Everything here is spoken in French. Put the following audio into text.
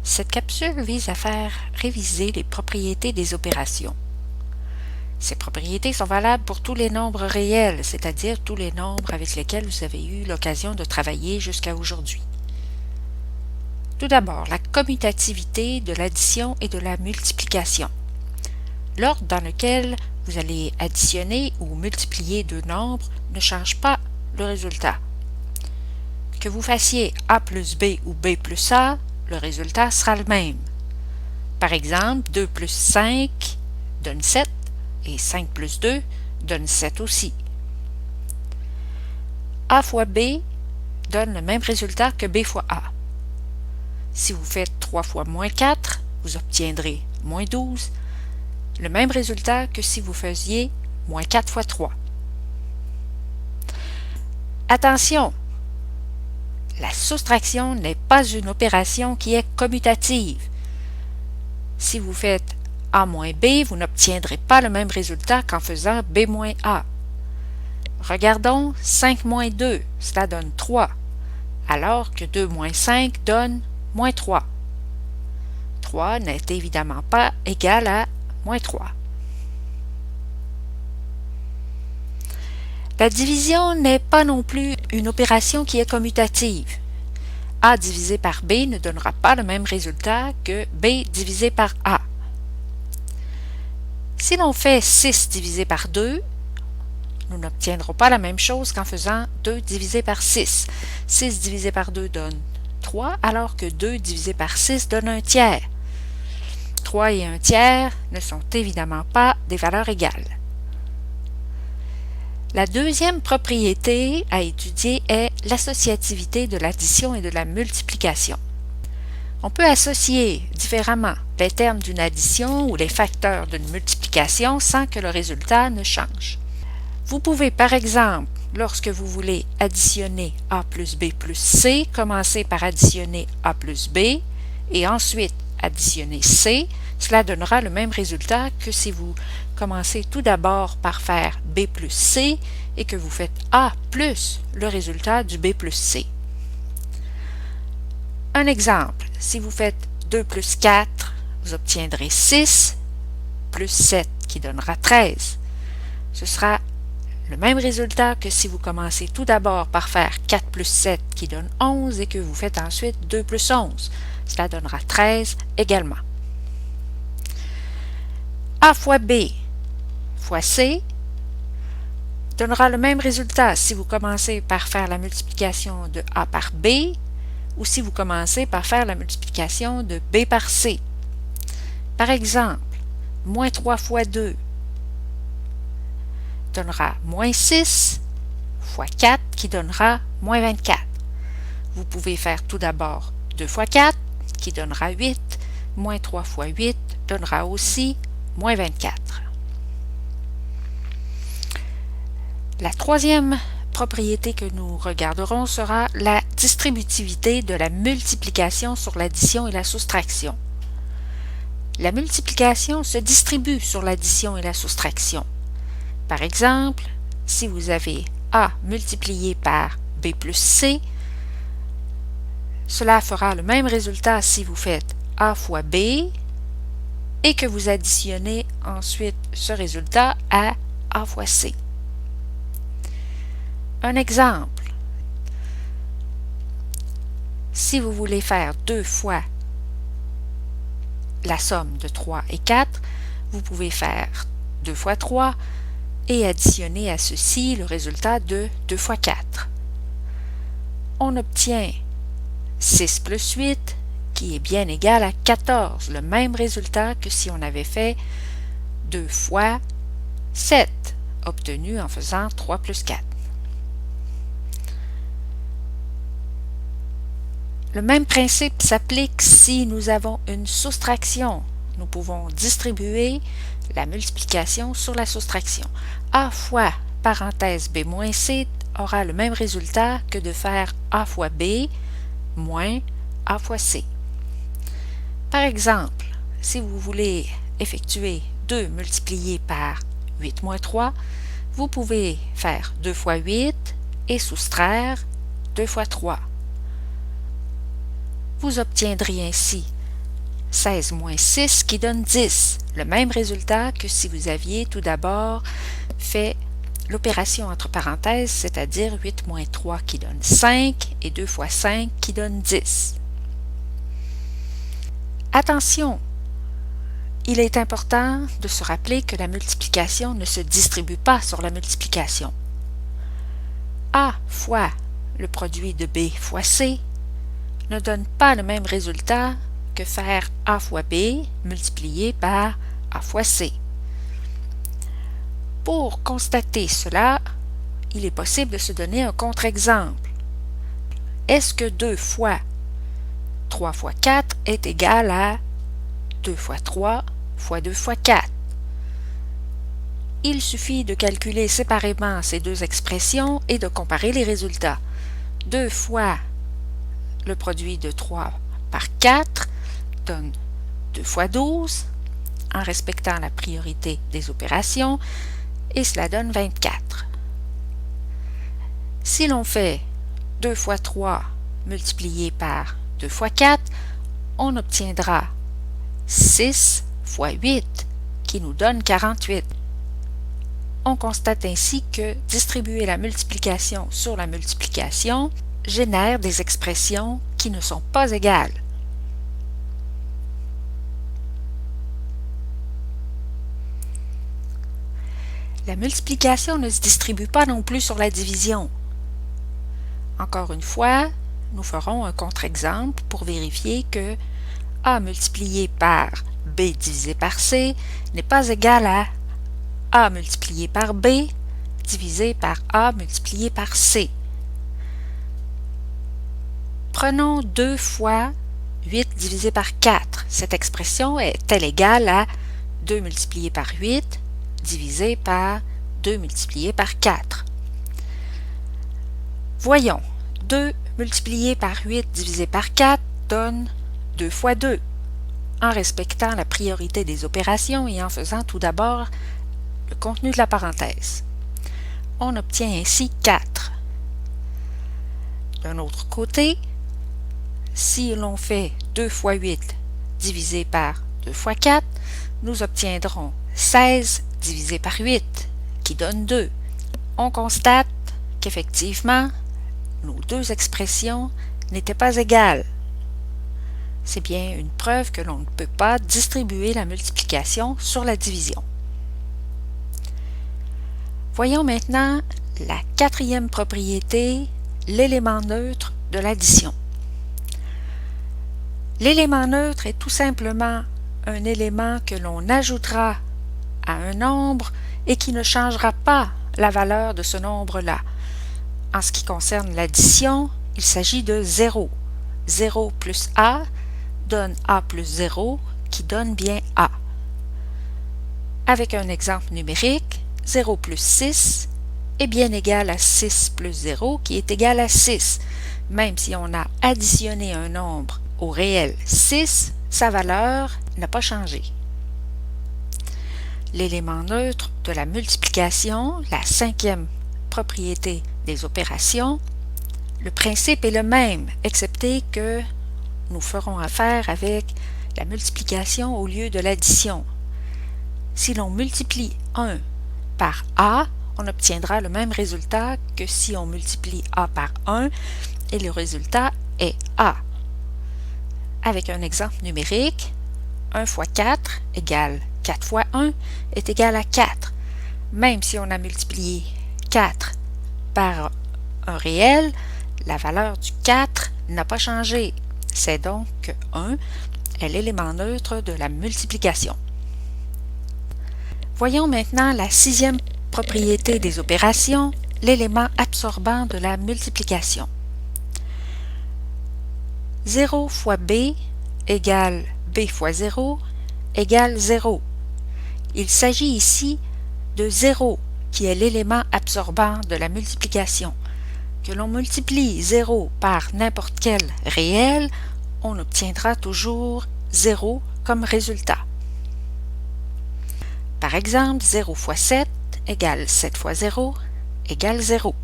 Cette capsule vise à faire réviser les propriétés des opérations. Ces propriétés sont valables pour tous les nombres réels, c'est-à-dire tous les nombres avec lesquels vous avez eu l'occasion de travailler jusqu'à aujourd'hui. Tout d'abord, la commutativité de l'addition et de la multiplication. L'ordre dans lequel vous allez additionner ou multiplier deux nombres ne change pas le résultat. Que vous fassiez A plus B ou B plus A, le résultat sera le même. Par exemple, 2 plus 5 donne 7 et 5 plus 2 donne 7 aussi. A fois B donne le même résultat que B fois A. Si vous faites 3 fois moins 4, vous obtiendrez moins 12, le même résultat que si vous faisiez moins 4 fois 3. Attention! La soustraction n'est pas une opération qui est commutative. Si vous faites A moins B, vous n'obtiendrez pas le même résultat qu'en faisant B moins A. Regardons 5 moins 2, cela donne 3, alors que 2 moins 5 donne moins 3. 3 n'est évidemment pas égal à moins 3. La division n'est pas non plus une opération qui est commutative. A divisé par B ne donnera pas le même résultat que B divisé par A. Si l'on fait 6 divisé par 2, nous n'obtiendrons pas la même chose qu'en faisant 2 divisé par 6. 6 divisé par 2 donne 3, alors que 2 divisé par 6 donne un tiers. 3 et un tiers ne sont évidemment pas des valeurs égales. La deuxième propriété à étudier est l'associativité de l'addition et de la multiplication. On peut associer différemment les termes d'une addition ou les facteurs d'une multiplication sans que le résultat ne change. Vous pouvez par exemple, lorsque vous voulez additionner A plus B plus C, commencer par additionner A plus B et ensuite additionner C. Cela donnera le même résultat que si vous commencez tout d'abord par faire B plus C et que vous faites A plus le résultat du B plus C. Un exemple, si vous faites 2 plus 4, vous obtiendrez 6 plus 7 qui donnera 13. Ce sera le même résultat que si vous commencez tout d'abord par faire 4 plus 7 qui donne 11 et que vous faites ensuite 2 plus 11. Cela donnera 13 également. A fois B fois C donnera le même résultat si vous commencez par faire la multiplication de A par B ou si vous commencez par faire la multiplication de B par C. Par exemple, moins 3 fois 2 donnera moins 6 fois 4 qui donnera moins 24. Vous pouvez faire tout d'abord 2 fois 4 qui donnera 8, moins 3 fois 8 donnera aussi moins 24. La troisième propriété que nous regarderons sera la distributivité de la multiplication sur l'addition et la soustraction. La multiplication se distribue sur l'addition et la soustraction. Par exemple, si vous avez A multiplié par B plus C, cela fera le même résultat si vous faites A fois B et que vous additionnez ensuite ce résultat à A fois C. Un exemple, si vous voulez faire 2 fois la somme de 3 et 4, vous pouvez faire 2 fois 3 et additionner à ceci le résultat de 2 fois 4. On obtient 6 plus 8 qui est bien égal à 14, le même résultat que si on avait fait 2 fois 7, obtenu en faisant 3 plus 4. Le même principe s'applique si nous avons une soustraction. Nous pouvons distribuer la multiplication sur la soustraction. A fois parenthèse B moins C aura le même résultat que de faire A fois B moins A fois C. Par exemple, si vous voulez effectuer 2 multiplié par 8 moins 3, vous pouvez faire 2 fois 8 et soustraire 2 fois 3. Vous obtiendrez ainsi 16 moins 6 qui donne 10. Le même résultat que si vous aviez tout d'abord fait l'opération entre parenthèses, c'est-à-dire 8 moins 3 qui donne 5 et 2 fois 5 qui donne 10. Attention! Il est important de se rappeler que la multiplication ne se distribue pas sur la multiplication. A fois le produit de B fois C ne donne pas le même résultat que faire A fois B multiplié par A fois C. Pour constater cela, il est possible de se donner un contre-exemple. Est-ce que 2 fois 3 fois 4 est égal à 2 fois 3 fois 2 fois 4? Il suffit de calculer séparément ces deux expressions et de comparer les résultats. 2 fois le produit de 3 par 4 donne 2 fois 12 en respectant la priorité des opérations et cela donne 24. Si l'on fait 2 fois 3 multiplié par 2 fois 4, on obtiendra 6 fois 8 qui nous donne 48. On constate ainsi que distribuer la multiplication sur la multiplication génère des expressions qui ne sont pas égales. La multiplication ne se distribue pas non plus sur la division. Encore une fois, nous ferons un contre-exemple pour vérifier que A multiplié par B divisé par C n'est pas égal à A multiplié par B divisé par A multiplié par C. Prenons 2 fois 8 divisé par 4. Cette expression est-elle égale à 2 multiplié par 8 divisé par 2 multiplié par 4? Voyons, 2 multiplié par 8 divisé par 4 donne 2 fois 2, en respectant la priorité des opérations et en faisant tout d'abord le contenu de la parenthèse. On obtient ainsi 4. D'un autre côté, si l'on fait 2 fois 8 divisé par 2 fois 4, nous obtiendrons 16 divisé par 8, qui donne 2. On constate qu'effectivement, nos deux expressions n'étaient pas égales. C'est bien une preuve que l'on ne peut pas distribuer la multiplication sur la division. Voyons maintenant la quatrième propriété, l'élément neutre de l'addition. L'élément neutre est tout simplement un élément que l'on ajoutera à un nombre et qui ne changera pas la valeur de ce nombre-là. En ce qui concerne l'addition, il s'agit de 0. 0 plus A donne A plus 0, qui donne bien A. Avec un exemple numérique, 0 plus 6 est bien égal à 6 plus 0, qui est égal à 6. Même si on a additionné un nombre au réel 6, sa valeur n'a pas changé. L'élément neutre de la multiplication, la cinquième propriété des opérations, le principe est le même, excepté que nous ferons affaire avec la multiplication au lieu de l'addition. Si l'on multiplie 1 par A, on obtiendra le même résultat que si on multiplie A par 1 et le résultat est A. Avec un exemple numérique, 1 fois 4 égale 4 fois 1 est égal à 4. Même si on a multiplié 4 par un réel, la valeur du 4 n'a pas changé. C'est donc que 1 est l'élément neutre de la multiplication. Voyons maintenant la sixième propriété des opérations, l'élément absorbant de la multiplication. 0 fois B égale B fois 0 égale 0. Il s'agit ici de 0 qui est l'élément absorbant de la multiplication. Que l'on multiplie 0 par n'importe quel réel, on obtiendra toujours 0 comme résultat. Par exemple, 0 fois 7 égale 7 fois 0 égale 0.